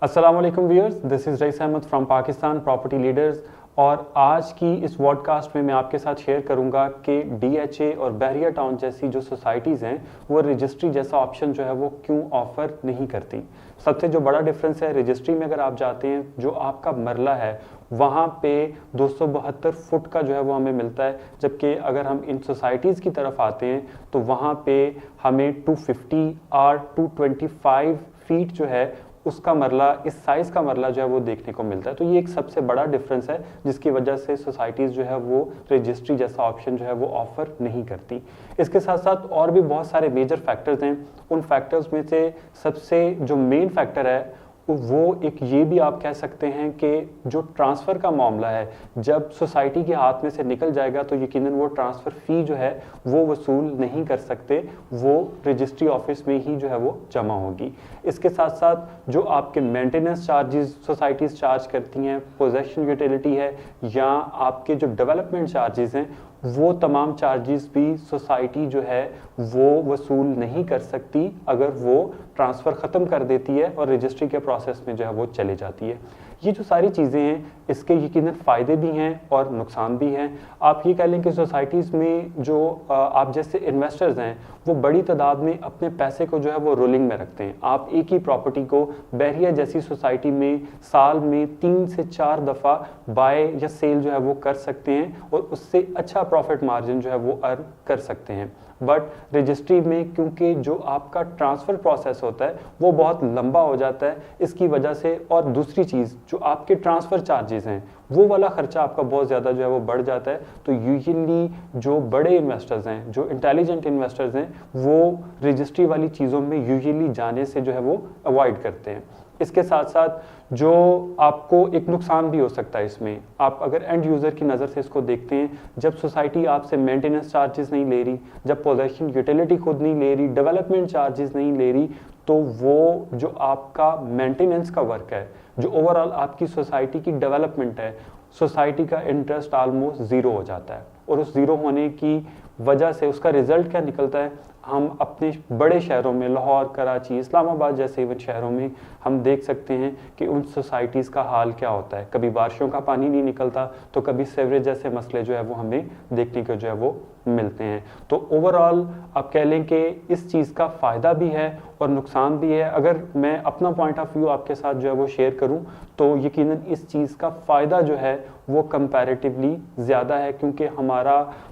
अस्सलाम वालेकुम viewers, this is Rais Ahmed from Pakistan property leaders. और आज की इस पॉडकास्ट में मैं आपके साथ शेयर करूंगा कि डीएचए और बहरिया टाउन जैसी जो सोसाइटीज़ हैं वो रजिस्ट्री जैसा ऑप्शन जो है वो क्यों ऑफ़र नहीं करती। सबसे जो बड़ा डिफरेंस है, रजिस्ट्री में अगर आप जाते हैं जो आपका मरला है वहाँ पे 272 फुट का जो है वो हमें मिलता है, जबकि अगर हम इन सोसाइटीज़ की तरफ आते हैं तो वहाँ पे हमें 250 और 225 फीट जो है उसका मरला, इस साइज़ का मरला जो है वो देखने को मिलता है। तो ये एक सबसे बड़ा डिफरेंस है जिसकी वजह से सोसाइटीज़ जो है वो रजिस्ट्री जैसा ऑप्शन जो है वो ऑफ़र नहीं करती। इसके साथ साथ और भी बहुत सारे मेजर फैक्टर्स हैं। उन फैक्टर्स में से सबसे जो मेन फैक्टर है वो एक ये भी आप कह सकते हैं कि जो ट्रांसफ़र का मामला है, जब सोसाइटी के हाथ में से निकल जाएगा तो यकीनन वो ट्रांसफ़र फ़ी जो है वो वसूल नहीं कर सकते, वो रजिस्ट्री ऑफिस में ही जो है वो जमा होगी। इसके साथ साथ जो आपके मेंटेनेंस चार्जेस सोसाइटीज़ चार्ज करती हैं, पोजेशन यूटिलिटी है या आपके जो डेवलपमेंट चार्जेस हैं, वो तमाम चार्जेस भी सोसाइटी जो है वो वसूल नहीं कर सकती अगर वो ट्रांसफ़र ख़त्म कर देती है और रजिस्ट्री के प्रोसेस में जो है वो चली जाती है। ये जो सारी चीज़ें हैं इसके यकीनन फ़ायदे भी हैं और नुकसान भी हैं। आप ये कह लें कि सोसाइटीज़ में जो आप जैसे इन्वेस्टर्स हैं वो बड़ी तादाद में अपने पैसे को जो है वो रोलिंग में रखते हैं। आप एक ही प्रॉपर्टी को बहरिया जैसी सोसाइटी में साल में 3 से 4 दफ़ा बाय या सेल जो है वो कर सकते हैं और उससे अच्छा प्रॉफिट मार्जिन जो है वो अर्न कर सकते हैं। बट रजिस्ट्री में क्योंकि जो आपका ट्रांसफ़र प्रोसेस होता है वो बहुत लंबा हो जाता है, इसकी वजह से और दूसरी चीज़ जो आपके ट्रांसफ़र चार्जेस हैं वो वाला ख़र्चा आपका बहुत ज़्यादा जो है वो बढ़ जाता है। तो यूजुअली जो बड़े इन्वेस्टर्स हैं, जो इंटेलिजेंट इन्वेस्टर्स हैं, वो रजिस्ट्री वाली चीज़ों में यूजुअली जाने से जो है वो अवॉइड करते हैं। इसके साथ साथ जो आपको एक नुकसान भी हो सकता है इसमें, आप अगर एंड यूज़र की नज़र से इसको देखते हैं, जब सोसाइटी आपसे मेंटेनेंस चार्जेस नहीं ले रही, जब पोजेशन यूटिलिटी खुद नहीं ले रही, डेवलपमेंट चार्जेस नहीं ले रही, तो वो जो आपका मेंटेनेंस का वर्क है, जो ओवरऑल आपकी सोसाइटी की डेवलपमेंट है, सोसाइटी का इंटरेस्ट ऑलमोस्ट ज़ीरो हो जाता है। और उस ज़ीरो होने की वजह से उसका रिज़ल्ट क्या निकलता है, हम अपने बड़े शहरों में लाहौर, कराची, इस्लामाबाद जैसे इवन शहरों में हम देख सकते हैं कि उन सोसाइटीज़ का हाल क्या होता है। कभी बारिशों का पानी नहीं निकलता तो कभी सीवरेज जैसे मसले जो है वो हमें देखने को जो है वो मिलते हैं। तो ओवरऑल आप कह लें कि इस चीज़ का फ़ायदा भी है और नुकसान भी है। अगर मैं अपना पॉइंट ऑफ व्यू आपके साथ जो है वो शेयर करूं तो यकीनन इस चीज़ का फ़ायदा जो है वो कंपैरेटिवली ज़्यादा है, क्योंकि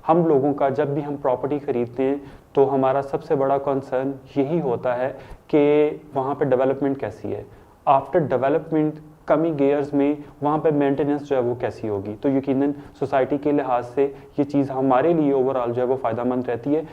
हम लोगों का जब भी हम प्रॉपर्टी ख़रीदते हैं तो हमारा सबसे बड़ा कंसर्न यही होता है कि वहाँ पे डेवलपमेंट कैसी है, आफ्टर डेवलपमेंट कमी गेयर्स में वहाँ पे मेंटेनेंस जो है वो कैसी होगी। तो यकीनन सोसाइटी के लिहाज से ये चीज़ हमारे लिए ओवरऑल जो है वो फ़ायदेमंद रहती है।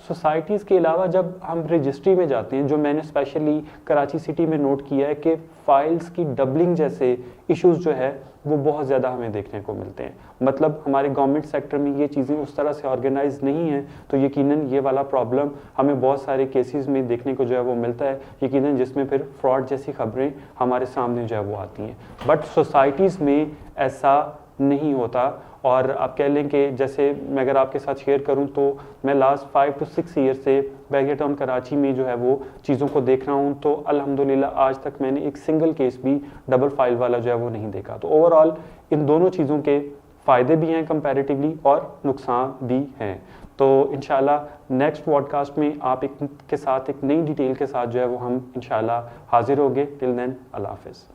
सोसाइटीज़ के अलावा जब हम रजिस्ट्री में जाते हैं, जो मैंने स्पेशली कराची सिटी में नोट किया है कि फ़ाइल्स की डबलिंग जैसे इश्यूज़ जो है वो बहुत ज़्यादा हमें देखने को मिलते हैं। मतलब हमारे गवर्नमेंट सेक्टर में ये चीज़ें उस तरह से ऑर्गेनाइज नहीं हैं, तो यकीनन ये वाला प्रॉब्लम हमें बहुत सारे केसेस में देखने को जो है वो मिलता है, यकीनन जिसमें फिर फ्रॉड जैसी खबरें हमारे सामने जो है वो आती हैं। बट सोसाइटीज़ में ऐसा नहीं होता। और आप कह लें कि जैसे मैं अगर आपके साथ शेयर करूं तो मैं लास्ट 5 to 6 ईयर से बहरिया टाउन कराची में जो है वो चीज़ों को देख रहा हूं, तो अल्हम्दुलिल्लाह आज तक मैंने एक सिंगल केस भी डबल फाइल वाला जो है वो नहीं देखा। तो ओवरऑल इन दोनों चीज़ों के फ़ायदे भी हैं कंपैरेटिवली और नुकसान भी हैं। तो इंशाल्लाह नेक्स्ट पॉडकास्ट में आप के साथ एक नई डिटेल के साथ जो है वो हम इंशाल्लाह हाजिर होंगे। टिल देन अल्लाह हाफिज़।